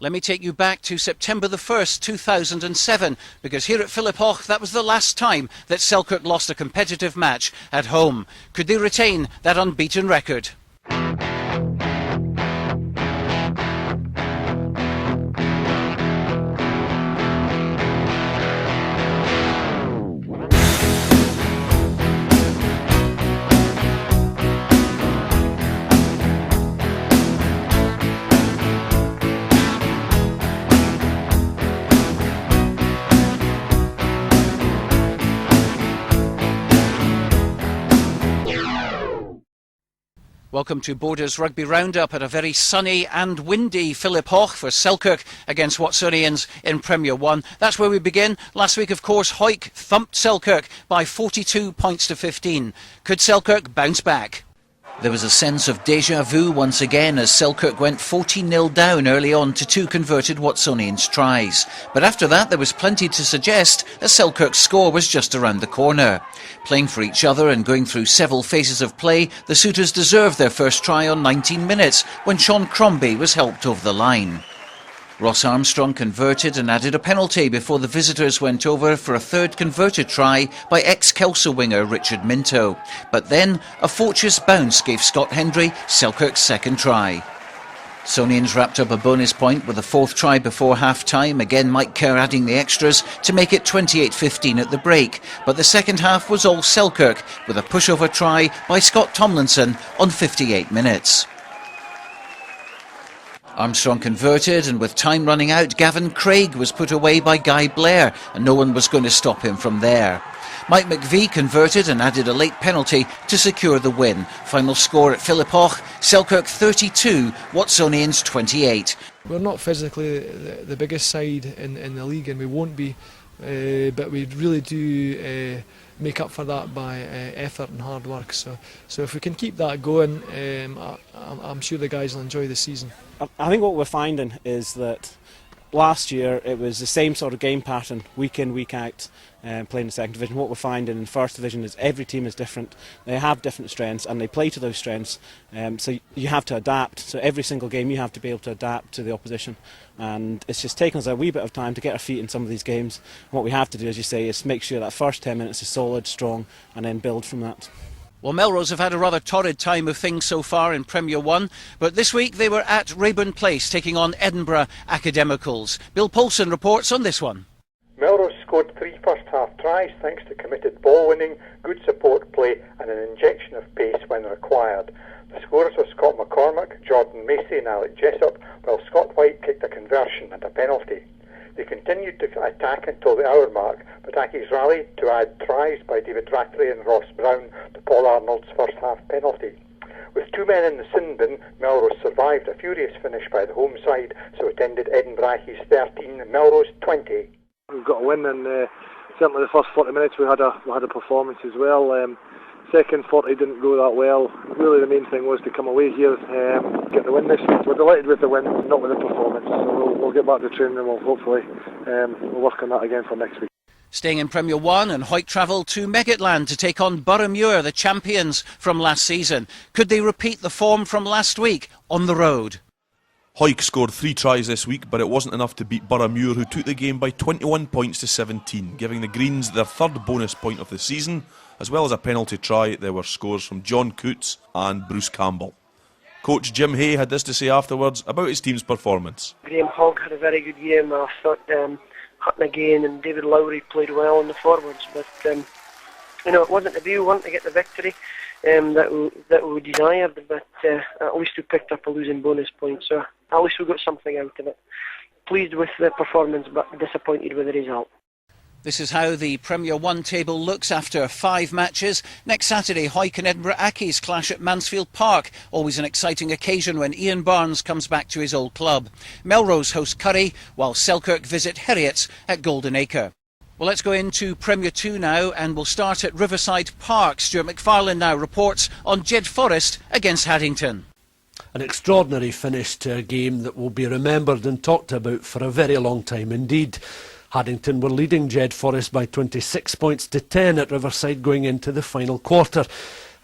Let me take you back to September the 1st, 2007, because here at Philiphaugh, that was the last time that Selkirk lost a competitive match at home. Could they retain that unbeaten record? Welcome to Borders Rugby Roundup at a very sunny and windy Philiphaugh for Selkirk against Watsonians in Premier 1. That's where we begin. Last week, of course, Hawick thumped Selkirk by 42 points to 15. Could Selkirk bounce back? There was a sense of déjà vu once again as Selkirk went 14-0 down early on to two converted Watsonians tries. But after that there was plenty to suggest a Selkirk score was just around the corner. Playing for each other and going through several phases of play, the suitors deserved their first try on 19 minutes when Sean Crombie was helped over the line. Ross Armstrong converted and added a penalty before the visitors went over for a third converted try by ex-Kelso winger Richard Minto. But then a fortuitous bounce gave Scott Hendry Selkirk's second try. Sonians wrapped up a bonus point with a fourth try before half-time, again Mike Kerr adding the extras to make it 28-15 at the break. But the second half was all Selkirk with a pushover try by Scott Tomlinson on 58 minutes. Armstrong converted, and with time running out, Gavin Craig was put away by Guy Blair, and no one was going to stop him from there. Mike McVie converted and added a late penalty to secure the win. Final score at Philiphaugh, Selkirk 32, Watsonians 28. We're not physically the biggest side in the league, and we won't be, but we really do make up for that by effort and hard work. So if we can keep that going, I'm sure the guys will enjoy the season. I think what we're finding is that last year it was the same sort of game pattern week in, week out, playing the second division. What we're finding in first division is every team is different. They have different strengths and they play to those strengths, so you have to adapt. So every single game you have to be able to adapt to the opposition, and it's just taken us a wee bit of time to get our feet in some of these games. And what we have to do, as you say, is make sure that first 10 minutes is solid, strong, and then build from that. Well, Melrose have had a rather torrid time of things so far in Premier 1, but this week they were at Rayburn Place taking on Edinburgh Academicals. Bill Polson reports on this one. Melrose scored 3 first-half tries thanks to committed ball winning, good support play and an injection of pace when required. The scorers were Scott McCormack, Jordan Macy and Alec Jessop, while Scott White kicked a conversion and a penalty. They continued to attack until the hour mark, but Accies rallied to add tries by David Rattray and Ross Brown to Paul Arnold's first-half penalty. With 2 men in the sin bin, Melrose survived a furious finish by the home side, so it ended Edinburgh Accies 13, Melrose 20. We've got a win, and certainly the first 40 minutes we had a performance as well. Second 40 didn't go that well. Really the main thing was to come away here, get the win this week. We're delighted with the win, not with the performance. So we'll get back to training and we'll hopefully we'll work on that again for next week. Staying in Premier 1, and Hawick travelled to Meggetland to take on Boroughmuir, the champions from last season. Could they repeat the form from last week on the road? Hawick scored 3 tries this week, but it wasn't enough to beat Boroughmuir, who took the game by 21 points to 17, giving the Greens their third bonus point of the season. As well as a penalty try, there were scores from John Coots and Bruce Campbell. Coach Jim Hay had this to say afterwards about his team's performance. Graham Hogg had a very good game. I thought Hutton again and David Lowry played well in the forwards, but it wasn't to be. We wanted to get the victory that we desired, but at least we picked up a losing bonus point, so at least we got something out of it. Pleased with the performance, but disappointed with the result. This is how the Premier 1 table looks after 5 matches. Next Saturday, Hawick and Edinburgh Accies clash at Mansfield Park. Always an exciting occasion when Ian Barnes comes back to his old club. Melrose host Curry, while Selkirk visit Heriots at Golden Acre. Well, let's go into Premier 2 now, and we'll start at Riverside Park. Stuart McFarlane now reports on Jed Forest against Haddington. An extraordinary finish to a game that will be remembered and talked about for a very long time indeed. Haddington were leading Jed Forest by 26 points to 10 at Riverside going into the final quarter.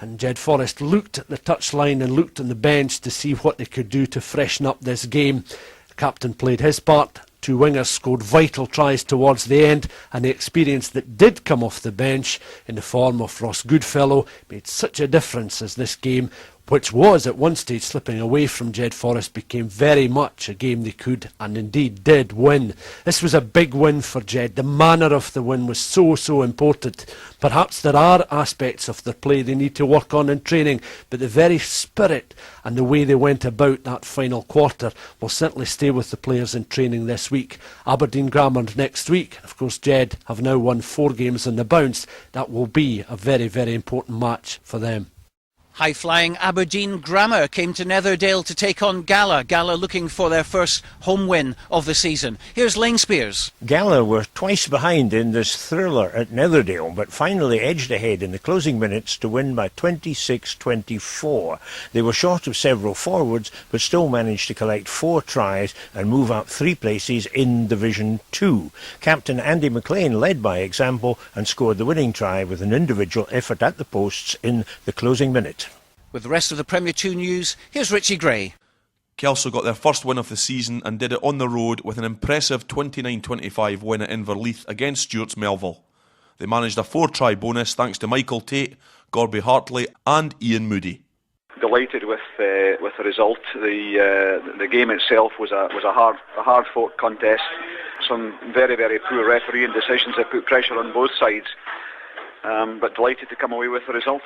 And Jed Forest looked at the touchline and looked on the bench to see what they could do to freshen up this game. The captain played his part. Two wingers scored vital tries towards the end, and the experience that did come off the bench in the form of Ross Goodfellow made such a difference as this game, which was at one stage slipping away from Jed Forest, became very much a game they could and indeed did win. This was a big win for Jed. The manner of the win was so important. Perhaps there are aspects of their play they need to work on in training, but the very spirit and the way they went about that final quarter will certainly stay with the players in training this week. Aberdeen Grammar next week. Of course, Jed have now won 4 games on the bounce. That will be a very important match for them. High-flying Aberdeen Grammar came to Netherdale to take on Gala. Gala looking for their first home win of the season. Here's Laing Speirs. Gala were twice behind in this thriller at Netherdale, but finally edged ahead in the closing minutes to win by 26-24. They were short of several forwards, but still managed to collect 4 tries and move up 3 places in Division 2. Captain Andy McLean led by example and scored the winning try with an individual effort at the posts in the closing minute. With the rest of the Premier 2 news, here's Richie Gray. Kelso got their first win of the season and did it on the road with an impressive 29-25 win at Inverleith against Stuart's Melville. They managed a 4-try bonus thanks to Michael Tate, Gorby Hartley and Ian Moody. Delighted with the result. The game itself was a hard fought contest. Some very poor refereeing decisions that put pressure on both sides, but delighted to come away with the result.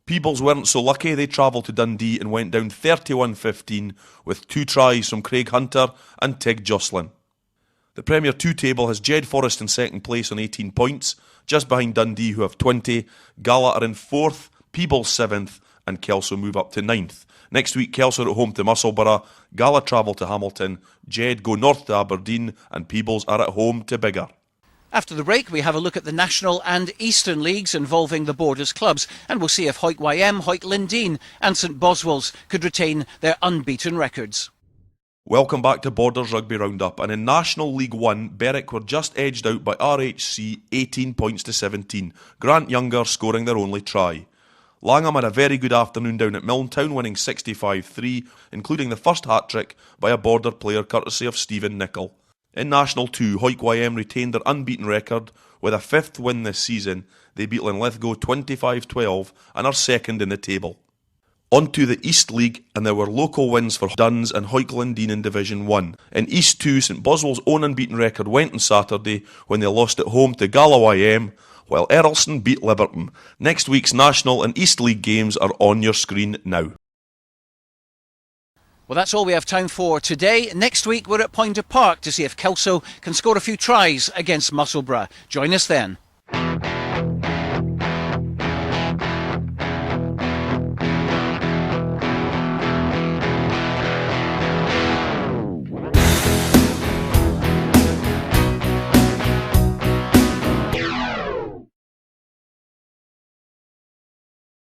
Peebles weren't so lucky. They travelled to Dundee and went down 31-15 with 2 tries from Craig Hunter and Tig Jocelyn. The Premier 2 table has Jed Forest in second place on 18 points, just behind Dundee who have 20. Gala are in 4th, Peebles 7th and Kelso move up to 9th. Next week Kelso are at home to Musselburgh, Gala travel to Hamilton, Jed go north to Aberdeen and Peebles are at home to Biggar. After the break, we have a look at the National and Eastern Leagues involving the Borders clubs, and we'll see if Hawick YM, Hawick Lindeen and St Boswell's could retain their unbeaten records. Welcome back to Borders Rugby Roundup, and in National League 1, Berwick were just edged out by RHC 18 points to 17, Grant Younger scoring their only try. Langham had a very good afternoon down at Milntown, winning 65-3, including the first hat-trick by a Border player courtesy of Stephen Nicholl. In National 2, Hawick YM retained their unbeaten record. With a 5th win this season, they beat Linlithgow 25-12 and are second in the table. On to the East League, and there were local wins for Duns and Hawick Lindeen in Division 1. In East 2, St Boswell's own unbeaten record went on Saturday when they lost at home to Gala YM, while Earlston beat Liberton. Next week's National and East League games are on your screen now. Well, that's all we have time for today. Next week we're at Pointer Park to see if Kelso can score a few tries against Musselburgh. Join us then.